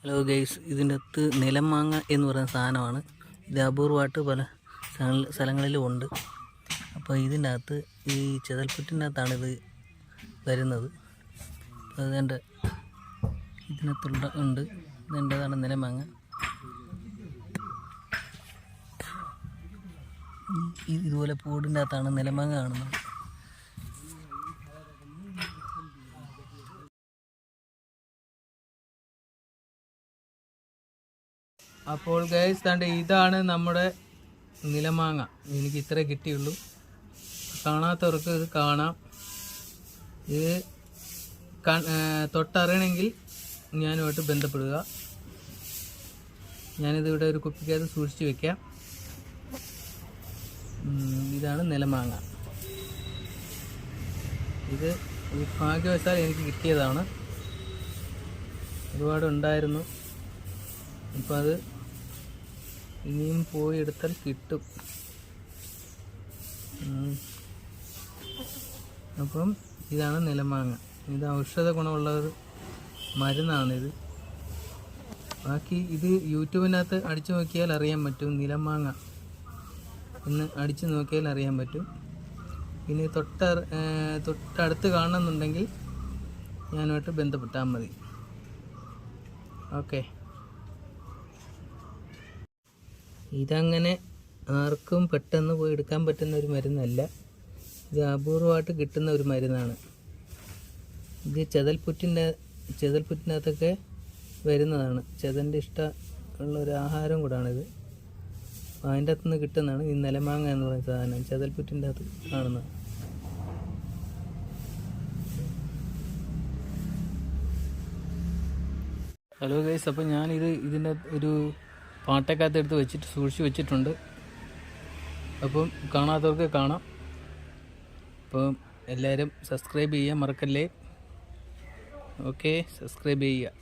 Hello guys, ഇതിൻ്റെ അകത്ത് നിലമാങ്ങ എന്ന് പറയുന്ന സാധനമാണ്. ഇത് അപൂർവമായിട്ട് പല സ്ഥലങ്ങളിലും ഉണ്ട്. അപ്പോൾ ഇതിൻ്റെ അകത്ത് ഈ ചെതൽപ്പുറ്റിൻ്റെ അകത്താണ് ഇത് വരുന്നത്. അപ്പോൾ അതിൻ്റെ ഇതിനകത്തുള്ള ഉണ്ട്. ഇതിൻ്റെതാണ് നിലമാങ്ങ. ഇതുപോലെ പൂടിൻ്റെ അകത്താണ് നിലമാങ്ങ കാണുന്നത്. അപ്പോൾ ഗൈസ് കണ്ട് ഇതാണ് നമ്മുടെ നിലമാങ്ങ. എനിക്ക് ഇത്രേ കിട്ടിയുള്ളൂ. കാണാത്തവർക്ക് ഇത് കാണാം. ഇത് തൊട്ടറിയണമെങ്കിൽ ഞാനുമായിട്ട് ബന്ധപ്പെടുക. ഞാനിതിവിടെ ഒരു കുപ്പിക്കകത്ത് സൂക്ഷിച്ച് വെക്കാം. ഇതാണ് നിലമാങ്ങ. ഇത് ഭാഗ്യവശാൽ എനിക്ക് കിട്ടിയതാണ്. ഒരുപാട് ഉണ്ടായിരുന്നു. അപ്പം അത് ഇനിയും പോയി എടുത്താൽ കിട്ടും. അപ്പം ഇതാണ് നിലമാങ്ങ. ഇത് ഔഷധ ഗുണമുള്ള ഒരു മരുന്നാണിത്. ബാക്കി ഇത് യൂട്യൂബിനകത്ത് അടിച്ചു നോക്കിയാൽ അറിയാൻ പറ്റും. നിലമാങ്ങ എന്ന് അടിച്ചു നോക്കിയാൽ അറിയാൻ പറ്റും. ഇനി തൊട്ടടുത്ത് കാണണമെന്നുണ്ടെങ്കിൽ ഞാനുമായിട്ട് ബന്ധപ്പെട്ടാൽ മതി. ഓക്കെ. ഇതങ്ങനെ ആർക്കും പെട്ടെന്ന് പോയി എടുക്കാൻ പറ്റുന്ന ഒരു മരുന്നല്ല. ഇത് അപൂർവമായിട്ട് കിട്ടുന്ന ഒരു മരുന്നാണ്. ഇത് ചെതൽപ്പുറ്റിനകത്തൊക്കെ വരുന്നതാണ്. ചെതൻ്റെ ഇഷ്ടമുള്ള ഒരു ആഹാരം കൂടാണിത്. അതിൻ്റെ അകത്തുനിന്ന് കിട്ടുന്നതാണ് ഈ നിലമാങ്ങ എന്ന് പറയുന്ന സാധനം. ചെതൽപ്പുറ്റിൻ്റെ അകത്ത് കാണുന്നത്. ഹലോ ഗൈസ്, അപ്പോൾ ഞാനിത് ഇതിൻ്റെ ഒരു പാട്ടക്കകത്ത് എടുത്ത് വെച്ചിട്ട് സൂക്ഷിച്ച് വെച്ചിട്ടുണ്ട്. അപ്പം കാണാത്തവർക്ക് കാണാം. അപ്പം എല്ലാവരും സബ്സ്ക്രൈബ് ചെയ്യാൻ മറക്കല്ലേ. ഓക്കെ, സബ്സ്ക്രൈബ് ചെയ്യുക.